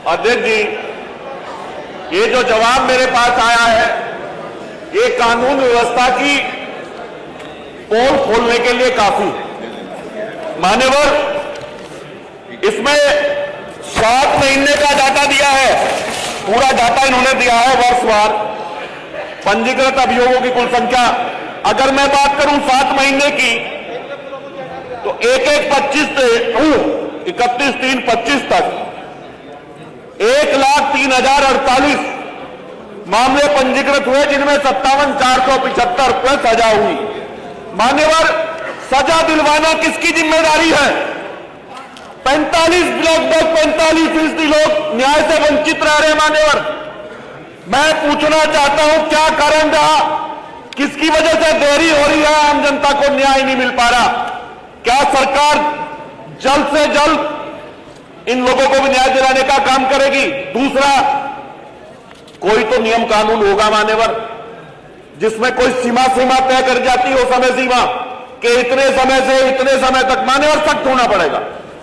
अध्यक्ष जी, ये जो जवाब मेरे पास आया है, ये कानून व्यवस्था की पोल खोलने के लिए काफी है। मान्यवर, इसमें 7 महीने का डाटा दिया है, पूरा डाटा इन्होंने दिया है वर्षवार, पंजीकृत अभियोगों की कुल संख्या। अगर मैं बात करूं 7 महीने की, तो 1/1/25 से 31/3/25 तक 1,03,048 मामले पंजीकृत हुए, जिनमें 57,475 प्लस सजा हुई। मान्यवर, सजा दिलवाना किसकी जिम्मेदारी है? लगभग 45% लोग न्याय से वंचित रह रहे हैं। मान्यवर, मैं पूछना चाहता हूं, क्या कारण रहा, किसकी वजह से देरी हो रही है, आम जनता को न्याय नहीं मिल पा रहा? क्या सरकार जल्द से जल्द इन लोगों को भी न्याय दिलाने का काम करेगी? दूसरा, कोई तो नियम कानून होगा मान्यवर, जिसमें कोई सीमा तय कर जाती हो, समय सीमा कि इतने समय से इतने समय तक। मान्यवर, सख्त होना पड़ेगा।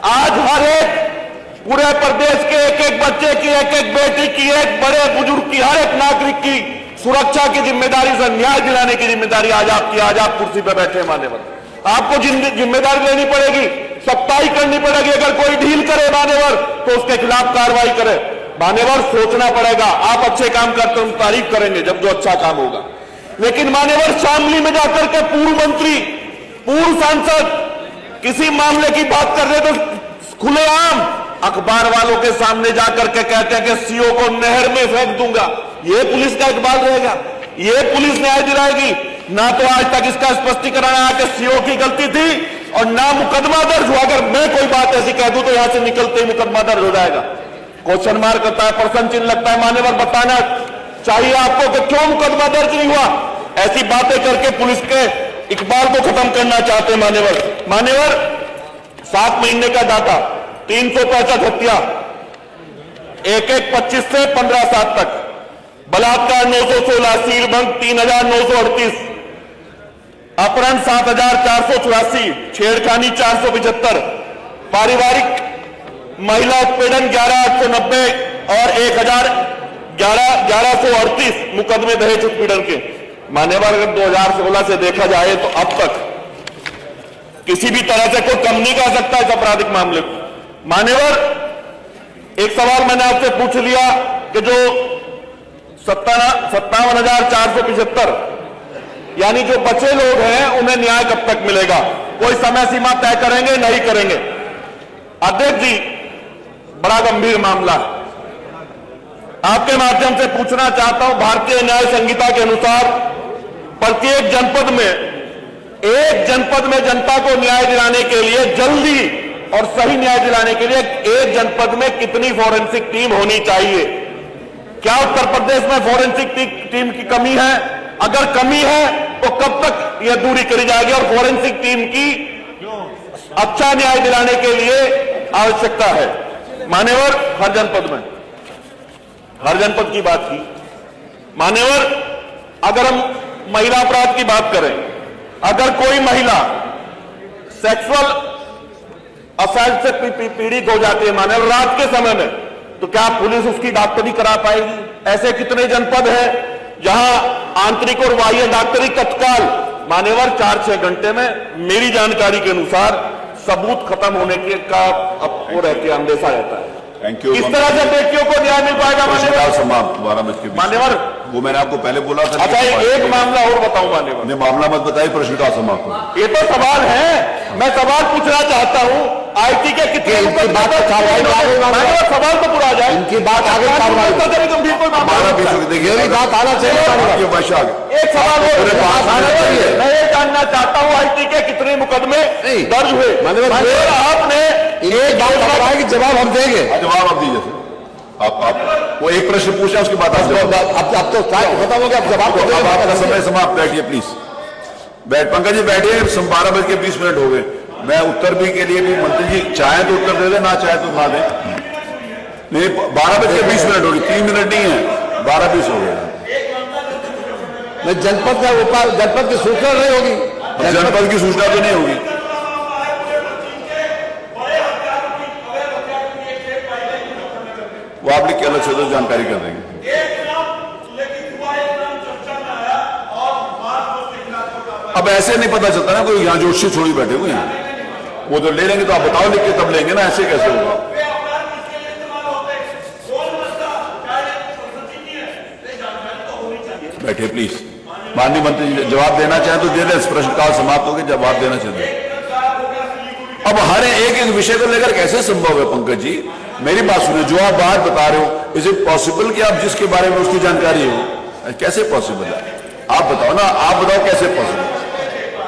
आज हर एक पूरे प्रदेश के एक बच्चे की, एक बेटी की, एक बड़े बुजुर्ग की, हर एक नागरिक की सुरक्षा की जिम्मेदारी से न्याय दिलाने की जिम्मेदारी आज आपकी। आज आप कुर्सी पर बैठे हैं मान्यवर, आपको जिम्मेदारी लेनी पड़ेगी, सख्ताई करनी पड़ेगी। अगर कोई ढील करे मान्यवर, तो उसके खिलाफ कार्रवाई करे। मान्यवर, सोचना पड़ेगा। आप अच्छे काम करते हैं, तारीफ करेंगे जब जो अच्छा काम होगा, लेकिन मान्यवर, शामली में जाकर के पूर्व मंत्री, पूर्व सांसद किसी मामले की बात कर रहे तो खुलेआम अखबार वालों के सामने जाकर के कहते हैं कि सीओ को नहर में फेंक दूंगा। यह पुलिस का इकबाल रहेगा? यह पुलिस न्याय दिलाएगी? ना तो आज तक इसका स्पष्टीकरण आया कि सीओ की गलती थी, और ना मुकदमा दर्ज हुआ। अगर मैं कोई बात ऐसी कह दूं तो यहां से निकलते ही मुकदमा दर्ज हो जाएगा। क्वेश्चन मार्क करता है, प्रश्न चिन्ह लगता है। मान्यवर, बताना चाहिए आपको कि क्यों मुकदमा दर्ज नहीं हुआ। ऐसी बातें करके पुलिस के इकबाल को खत्म करना चाहते हैं मान्यवर, 7 महीने का डाटा, 365 हत्या, 1/1/25 से 15/7 तक, बलात्कार 916, सीलभंग 3,938, अपहरण 7,484, छेड़खानी 475, पारिवारिक महिला उत्पीड़न 11,890 और 1138 मुकदमे दहेज उत्पीड़न के। मान्यवर, अगर 2016 से देखा जाए तो अब तक किसी भी तरह से कोई कम नहीं कर सकता इस आपराधिक मामले को। मान्यवर, एक सवाल मैंने आपसे पूछ लिया कि जो 57,475 यानी जो बचे लोग हैं, उन्हें न्याय कब तक मिलेगा? कोई समय सीमा तय करेंगे? नहीं करेंगे? अध्यक्ष जी, बड़ा गंभीर मामला है। आपके माध्यम से पूछना चाहता हूं, भारतीय न्याय संहिता के अनुसार प्रत्येक जनपद में, एक जनपद में जनता को न्याय दिलाने के लिए, जल्दी और सही न्याय दिलाने के लिए एक जनपद में कितनी फॉरेंसिक टीम होनी चाहिए? क्या उत्तर प्रदेश में फॉरेंसिक टीम की कमी है? अगर कमी है तो कब तक यह दूरी करी जाएगी? और फॉरेंसिक टीम की अच्छा न्याय दिलाने के लिए आवश्यकता है। मान्यवर, हर जनपद में, हर जनपद की बात की। मान्यवर, अगर हम महिला अपराध की बात करें, अगर कोई महिला सेक्सुअल असल्ट से पीड़ित हो जाती है मान्यवर रात के समय में, तो क्या पुलिस उसकी डॉक्टरी करा पाएगी? ऐसे कितने जनपद हैं जहां आंतरिक और बाह्य डॉक्टरी तत्काल मान्यवर 4-6 घंटे में, मेरी जानकारी के अनुसार सबूत खत्म होने के का आपको रहते अंदेशा रहता है। Thank you. इस तरह से बेटियों को न्याय मिल पाएगा मान्यवर? वो मैंने आपको पहले बोला था। अच्छा, एक मामला और बताऊं मान्यवर? मामला मत बताइए, प्रश्नकाल समाप्त। ये तो सवाल है, मैं सवाल पूछना चाहता हूँ। आईटी के कितने सवाल तो पूरा जाए, इनकी बात आगे गंभीर कोई देखिए, बात आना चाहिए। एक सवाल मैं ये जानना चाहता हूँ, आईटी के कितने मुकदमे दर्ज हुए? आपने एक बात बताया कि जवाब हम देंगे। जवाब आप दीजिए। आप वो एक प्रश्न पूछा, उसके बाद अब तो खत्म हो गया, अब जवाब आपका समय समाप्त। बैठिए प्लीज, पंकज जी बैठिए। 12:20 हो गए। मैं उत्तर भी के लिए भी, मंत्री जी चाहे तो उत्तर दे दे, ना चाहे तो ना दे। नहीं, 12:20 हो गई, 3 मिनट नहीं है, 12:20 हो गया। जनपद की सूचना नहीं होगी, जनपद की सूचना तो नहीं होगी। वो आप लिख के अलग से तो जानकारी कर देंगे। अब ऐसे नहीं पता चलता ना, कोई यहाँ जोशी छोड़ी बैठे हुए हैं, वो तो ले लेंगे तो आप बताओ लिख के तब लेंगे ना, ऐसे कैसे होगा। बैठिए प्लीज। माननीय मंत्री जी जवाब देना चाहें तो दे दें, प्रश्नकाल समाप्त हो गया, जवाब देना चाहिए। अब हर एक विषय को लेकर कैसे संभव है पंकज जी, मेरी बात सुनिए, जो आप बात बता रहे हो, इज इट पॉसिबल कि आप जिसके बारे में उसकी जानकारी हो, कैसे पॉसिबल है? आप बताओ ना, आप बताओ कैसे पॉसिबल।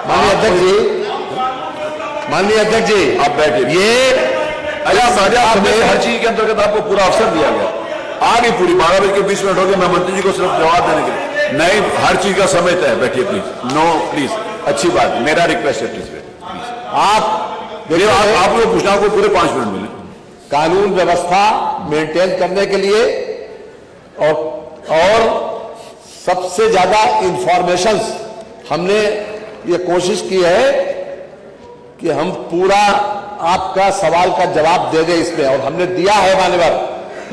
माननीय अध्यक्ष जी, माननीय अध्यक्ष जी, आप बैठिए। ये हर चीज के अंतर्गत आपको पूरा अवसर दिया गया, आगे पूरी 12:20 हो गए, मैं मंत्री जी को सिर्फ जवाब देने के लिए नहीं, हर चीज का समय तय है। बैठिए प्लीज, नो प्लीज, अच्छी बात, मेरा रिक्वेस्ट है प्लीज आप लोग पूछना, आपको पूरे 5 मिनट मिले। कानून व्यवस्था मेंटेन करने के लिए और सबसे ज्यादा इंफॉर्मेशंस हमने ये कोशिश की है कि हम पूरा आपका सवाल का जवाब दे दें इसमें, और हमने दिया है मान्यवर,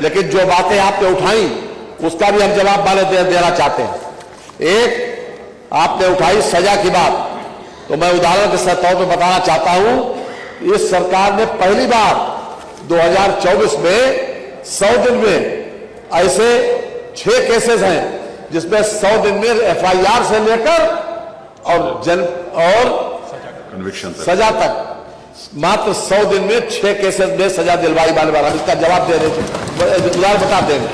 लेकिन जो बातें आपने उठाई उसका भी हम जवाब देना चाहते हैं। एक आपने उठाई सजा की बात, तो मैं उदाहरण के तौर पर बताना चाहता हूं, इस सरकार ने पहली बार 2024 में 100 दिन में ऐसे 6 केसेस हैं जिसमें 100 दिन में FIR से लेकर और कन्विक्शन सजा तक मात्र 100 दिन में 6 केसेस में सजा दिलवाई वाले वाला, इसका जवाब दे रहे, उदाहरण बता देंगे।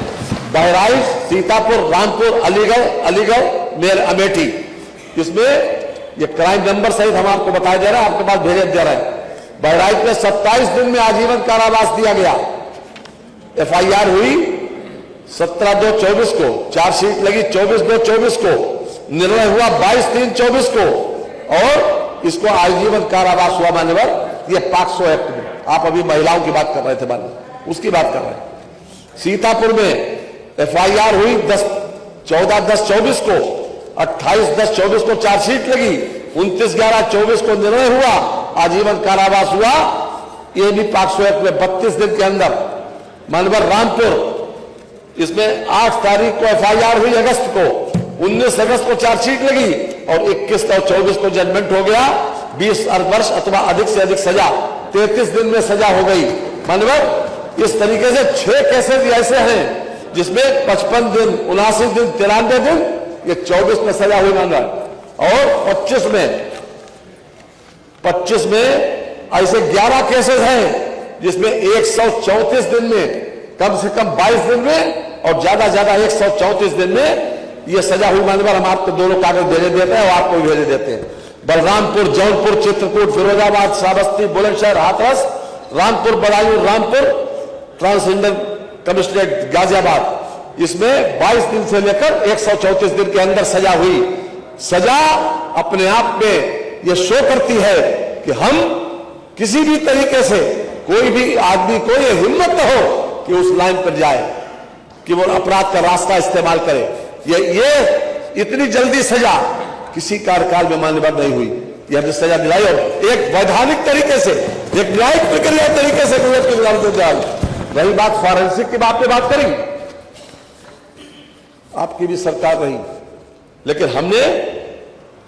बहराइच, सीतापुर, रामपुर, अलीगढ़, मेर अमेठी, इसमें ये क्राइम नंबर सहित हम आपको बताया जा रहा है, आपके पास भेजे जा रहा है। बहराइच में 27 दिन में आजीवन कारावास दिया गया, FIR हुई 17/2/24 को, चार्जशीट लगी 24/2/24 को, निर्णय हुआ 22/3/24 को, और इसको आजीवन कारावास हुआ मान्यवर, ये पॉक्सो एक्ट में। आप अभी महिलाओं की बात कर रहे थे मान्यवर, उसकी बात कर रहे हैं। सीतापुर में FIR हुई 14/10/24 को, 28/10/24 को चार्जशीट लगी, 29/11/24 को निर्णय हुआ, आजीवन कारावास हुआ, ये भी पॉक्सो एक्ट में 32 दिन के अंदर। मानवर रामपुर, इसमें 8 तारीख को FIR हुई अगस्त को, 19 अगस्त को चार्जशीट लगी, और 21 और 24 को जजमेंट हो गया, 20 वर्ष अथवा अधिक से अधिक सजा, 33 दिन में सजा हो गई। मानवर इस तरीके से 6 केसेस ऐसे हैं जिसमें 55 दिन, 79 दिन, 93 दिन, ये 24 में सजा हुई मानवर, और 25 में ऐसे 11 केसेस हैं जिसमें 134 दिन में, कम से कम 22 दिन में, और ज्यादा 134 दिन में ये सजा हुई मानवर। हम आपको दोनों कागज भेजे देते हैं और आपको भी भेजे देते हैं। बलरामपुर, जौनपुर, चित्रकूट, फिरोजाबाद, श्रावस्ती, बुलंदशहर, हाथरस, रामपुर, बदायूं, रामपुर, ट्रांसजेंडर कमिश्नरेट गाजियाबाद, इसमें 22 दिन से लेकर 134 दिन के अंदर सजा हुई। सजा अपने आप में यह शो करती है कि हम किसी भी तरीके से, कोई भी आदमी को यह हिम्मत हो कि उस लाइन पर जाए कि वो अपराध का रास्ता इस्तेमाल करे। ये इतनी जल्दी सजा किसी कार्यकाल में मान्यवर नहीं हुई। ये हमने सजा दिलाई, और एक वैधानिक तरीके से, एक न्यायिक प्रक्रिया तरीके से। रही बात फॉरेंसिक की, आपने बात करी, आपकी भी सरकार रही, लेकिन हमने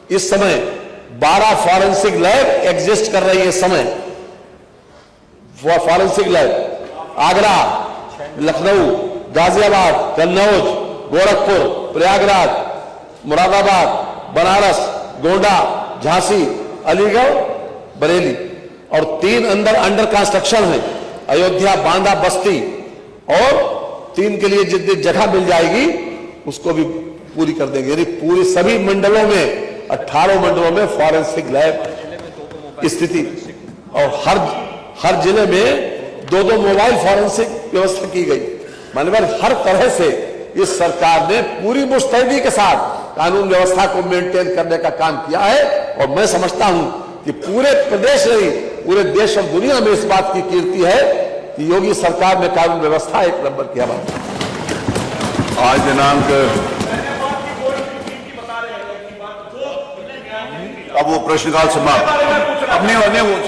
इस समय 12 फॉरेंसिक लैब एग्जिस्ट कर रही है। इस समय फॉरेंसिक लैब आगरा, लखनऊ, गाजियाबाद, कन्नौज, गोरखपुर, प्रयागराज, मुरादाबाद, बनारस, गोंडा, झांसी, अलीगढ़, बरेली, और 3 अंडर कंस्ट्रक्शन है, अयोध्या, बांदा, बस्ती, और 3 के लिए जितनी जगह मिल जाएगी उसको भी पूरी कर देंगे। यानी पूरी सभी मंडलों में, 18 मंडलों में फॉरेंसिक लैब स्थिति, और हर जिले में 2-2 मोबाइल फॉरेंसिक व्यवस्था की गई। मानवर हर तरह से इस सरकार ने पूरी मुस्तैदी के साथ कानून व्यवस्था को मेंटेन करने का काम किया है, और मैं समझता हूं कि पूरे प्रदेश नहीं, पूरे देश और दुनिया में इस बात की कीर्ति है कि योगी सरकार में कानून व्यवस्था 1 नंबर किया बात। आज दिनांक, अब वो प्रश्नकाल समाप्त। अपने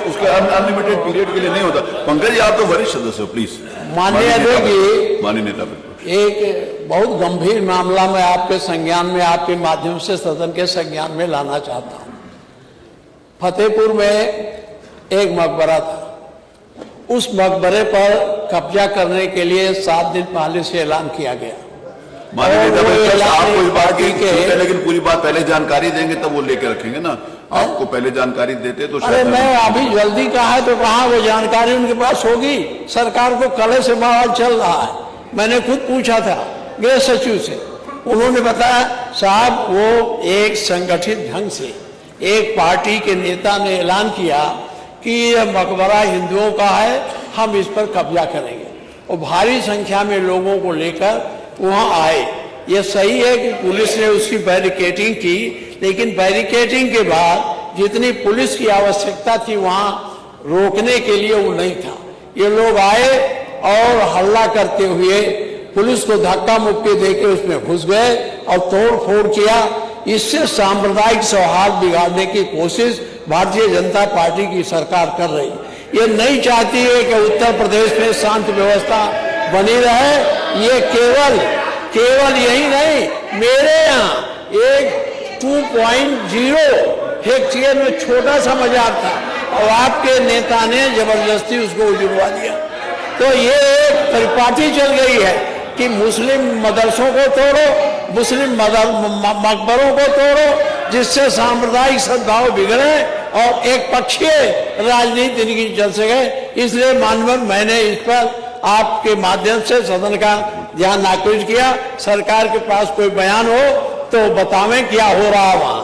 उसके अनलिमिटेड पीरियड के लिए नहीं होता। पंकज जी, आप तो वरिष्ठ सदस्य हो, प्लीज। माननीय अध्यक्ष, माननीय नेता प्रतिपक्ष, एक बहुत गंभीर मामला मैं आपके संज्ञान में, आपके माध्यम से सदन के संज्ञान में लाना चाहता हूं। फतेहपुर में एक मकबरा था, उस मकबरे पर कब्जा करने के लिए 7 दिन पहले से ऐलान किया गया। माननीय नेता प्रतिपक्ष, आपको इस बात की के ठीक है, लेकिन पूरी बात पहले जानकारी देंगे तब वो लेके रखेंगे ना। आपको पहले जानकारी देते तो अरे मैं अभी जल्दी कहा है तो कहा वो जानकारी उनके पास होगी। सरकार को कल से बवाल चल रहा है। मैंने खुद पूछा था गृह सचिव से, उन्होंने बताया साहब वो एक संगठित ढंग से एक पार्टी के नेता ने ऐलान किया कि यह मकबरा हिंदुओं का है, हम इस पर कब्जा करेंगे, और भारी संख्या में लोगों को लेकर वहां आए। ये सही है कि पुलिस ने उसकी बैरिकेडिंग की, लेकिन बैरिकेडिंग के बाद जितनी पुलिस की आवश्यकता थी वहां रोकने के लिए वो नहीं था। ये लोग आए और हल्ला करते हुए पुलिस को धक्का मुक्की देके उसमें घुस गए और तोड़ फोड़ किया। इससे सांप्रदायिक सौहार्द बिगाड़ने की कोशिश भारतीय जनता पार्टी की सरकार कर रही है। ये नहीं चाहती है कि उत्तर प्रदेश में शांति व्यवस्था बनी रहे। ये केवल यही नहीं, मेरे यहाँ एक 2.0 हेक्टेयर में छोटा सा मजार था और आपके नेता ने जबरदस्ती उसको उजड़वा दिया। तो ये एक परिपाटी चल गई है कि मुस्लिम मदरसों को तोड़ो, मुस्लिम मकबरों को तोड़ो, जिससे सांप्रदायिक सद्भाव बिगड़े और एक पक्षीय राजनीति इनकी चल सके। इसलिए माननीय मैंने इस पर आपके माध्यम से सदन का ध्यान आकृष्ट किया। सरकार के पास कोई बयान हो तो बतावें क्या हो रहा है वहां।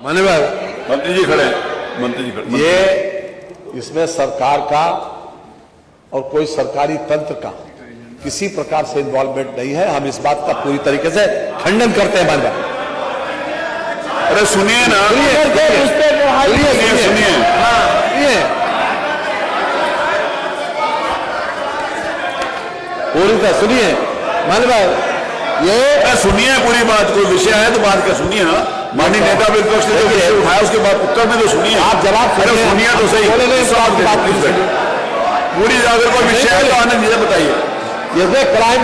माननीय मंत्री जी खड़े हैं, मंत्री जी खड़े। ये इसमें सरकार का और कोई सरकारी तंत्र का किसी प्रकार से इन्वॉल्वमेंट नहीं है। हम इस बात का पूरी तरीके से खंडन करते हैं। माननीय अरे सुनिए ना, सुनिए पूरी तरह सुनिए माननीय, ये सुनिए पूरी बात। कोई विषय है तो बात का सुनिए ना। माननीय नेता प्रतिपक्ष ने जो विषय उठाया उसके बाद उत्तर में तो सुनिए। आप जवाब सुनिए तो सही, पूरी अगर कोई विषय है तो आनंद जी बताइए। इसमें क्राइम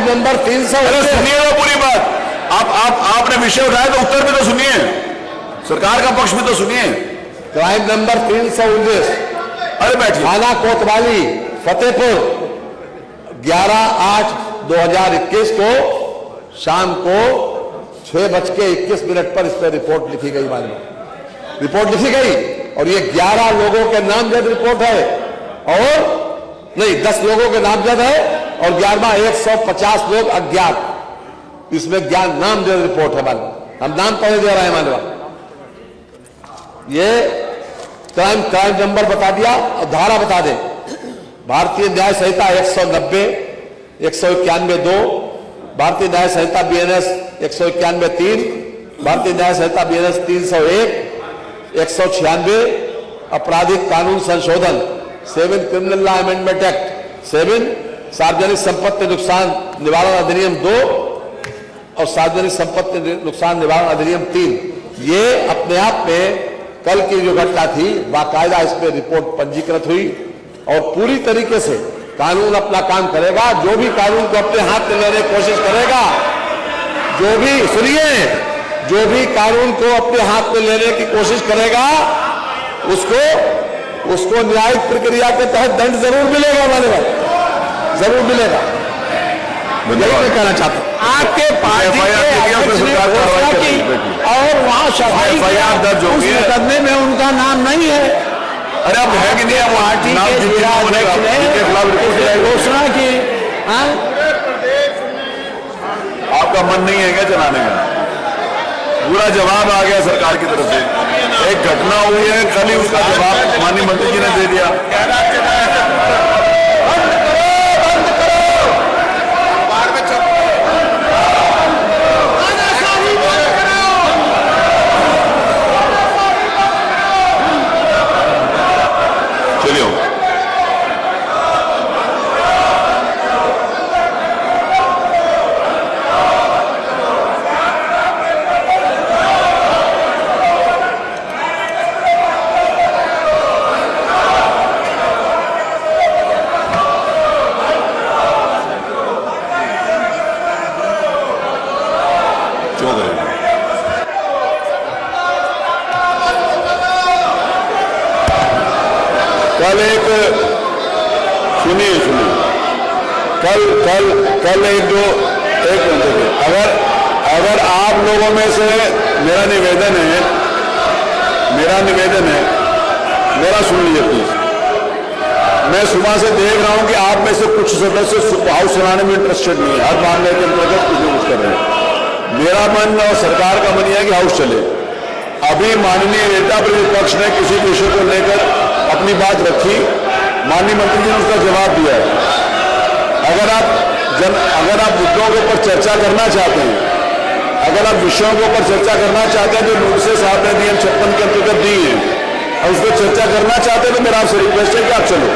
नंबर 300। सुनिए ना पूरी बात। आपने विषय उठाया तो उत्तर में तो सुनिए, सरकार का पक्ष में तो सुनिए। क्राइम नंबर 319, अरे बैठिए। थाना कोतवाली फतेहपुर 11/8/2021 को शाम को 6:21 पर इस पर रिपोर्ट लिखी गई। मालूम रिपोर्ट लिखी गई और ये 11 लोगों के नामजद रिपोर्ट है, और नहीं 10 लोगों के नामजद है और 11वां 150 लोग अज्ञात। इसमें ज्ञान नामजद रिपोर्ट है। मालूम हम नाम पहले दे रहे हैं। मालूम ये क्राइम नंबर बता दिया और धारा बता दे। भारतीय न्याय संहिता 190, 191(2), भारतीय न्याय संहिता BNS 191(3), भारतीय न्याय संहिता BNS 301, 196, आपराधिक कानून संशोधन 7 क्रिमिनल लॉ अमेंडमेंट एक्ट 7, सार्वजनिक संपत्ति नुकसान निवारण अधिनियम 2 और सार्वजनिक संपत्ति नुकसान निवारण अधिनियम 3। ये अपने आप में कल की जो घटना थी बाकायदा इस पर रिपोर्ट पंजीकृत हुई और पूरी तरीके से कानून अपना काम करेगा। जो भी कानून को अपने हाथ में लेने की कोशिश करेगा, जो भी कानून को अपने हाथ में लेने की कोशिश करेगा, उसको न्यायिक प्रक्रिया के तहत दंड जरूर मिलेगा। हमारे पास जरूर मिलेगा। यही मैं कहना चाहता हूँ। आपके पार्टी और वहां सफाई उस मुकदमे में उनका नाम नहीं है। अरे अब है कि नहीं? पार्टी के जिला अध्यक्ष ने घोषणा की। आपका मन नहीं है क्या चलाने का? पूरा जवाब आ गया सरकार की तरफ से। एक घटना हुई है, कल ही उसका जवाब माननीय मंत्री जी ने दे दिया। सुनिए। कल एक मिनट देखिए, अगर आप लोगों में से मेरा निवेदन है, मेरा सुन लीजिए प्लीज। मैं सुबह से देख रहा हूं कि आप में से कुछ सदस्य हाउस चलाने में इंटरेस्टेड नहीं है, हर मामले के अंतर्गत कुछ न कुछ कर रहे हैं। मेरा मन और सरकार का मन यह है कि हाउस चले। अभी माननीय नेता प्रतिपक्ष ने किसी विषय को लेकर अपनी बात रखी, माननीय मंत्री जी ने उसका जवाब दिया है। अगर आप मुद्दों के ऊपर चर्चा करना चाहते हैं, अगर आप विषयों के ऊपर चर्चा करना चाहते हैं जो नोटिस साहब ने नियम 56 के अंतर्गत दी है और उस पर चर्चा करना चाहते हैं, तो मेरा आपसे रिक्वेस्ट है कि आप चलो।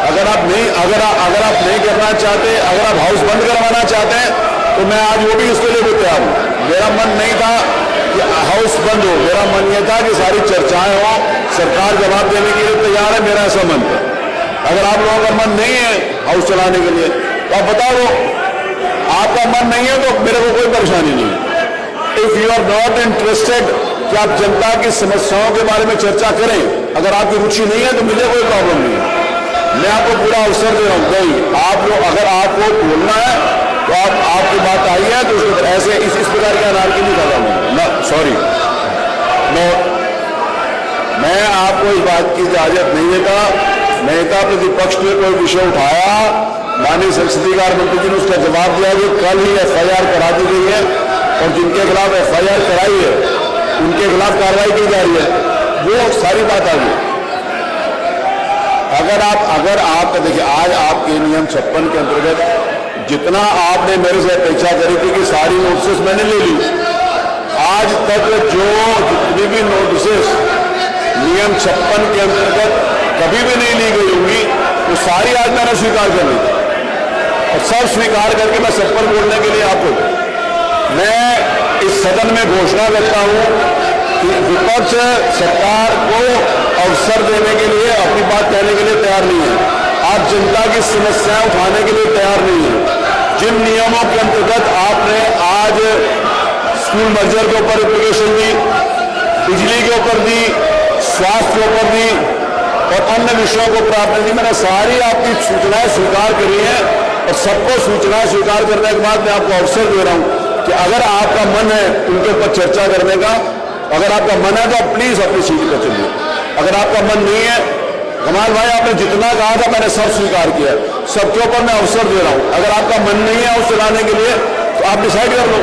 अगर आप नहीं करना चाहते, अगर आप हाउस बंद करवाना चाहते हैं, तो मैं आज वो भी उसके लिए भी तैयार हूं। मेरा मन नहीं था कि हाउस बंद हो, मेरा मन यह था कि सारी चर्चाएं हो, सरकार जवाब देने के लिए तैयार है, मेरा ऐसा मन था। अगर आप लोगों का मन नहीं है हाउस चलाने के लिए तो आप बता दो, आपका मन नहीं है तो मेरे को कोई परेशानी नहीं है। If you are not interested कि आप जनता की समस्याओं के बारे में चर्चा करें, अगर आपकी रुचि नहीं है तो मुझे कोई प्रॉब्लम नहीं है, मैं आपको पूरा अवसर दे रहा हूं। नहीं, आप लोग अगर आपको बोलना है तो आपकी बात आई है तो उसको ऐसे इस प्रकार के अनार की नहीं कर रहा हूं, सॉरी, मैं आपको इस बात की इजाजत नहीं देता। नेता प्रतिपक्ष ने कोई विषय उठाया, माननीय संसदीय कार्य मंत्री जी ने उसका जवाब दिया कि कल ही FIR करा दी गई है और जिनके खिलाफ FIR कराई है उनके खिलाफ कार्रवाई की जा रही है, वो सारी बात आ गई। अगर आप देखिए, आज आपके नियम 56 के अंतर्गत जितना आपने मेरे से अपेक्षा करी थी कि सारी नोटिस मैंने ले ली, आज तक जो जितनी भी नोटिस नियम 56 के अंतर्गत कभी भी नहीं ली गई होंगी, वो सारी आज मैंने स्वीकार कर ली और सब स्वीकार करके मैं सब पर बोलने के लिए आपको मैं इस सदन में घोषणा करता हूं कि विपक्ष सरकार को अवसर देने के लिए, अपनी बात कहने के लिए तैयार नहीं है। आप जनता की समस्याएं उठाने के लिए तैयार नहीं है। जिन नियमों के अंतर्गत आपने आज स्कूल मर्जर के ऊपर एप्लीकेशन दी, बिजली के ऊपर दी, स्वास्थ्य के ऊपर दी और अन्य विषयों को प्राप्त दी, मैंने सारी आपकी सूचनाएं स्वीकार करी हैं और सबको सूचनाएं स्वीकार करने के बाद मैं आपको अवसर दे रहा हूं कि अगर आपका मन है उनके ऊपर चर्चा करने का, अगर आपका मन है तो आप प्लीज अपनी सीट पर चलिए। अगर आपका मन नहीं है, कमाल भाई आपने जितना कहा था मैंने सब स्वीकार किया, सबके ऊपर मैं अवसर दे रहा हूं। अगर आपका मन नहीं है उस चलाने के लिए तो आप डिसाइड कर लो।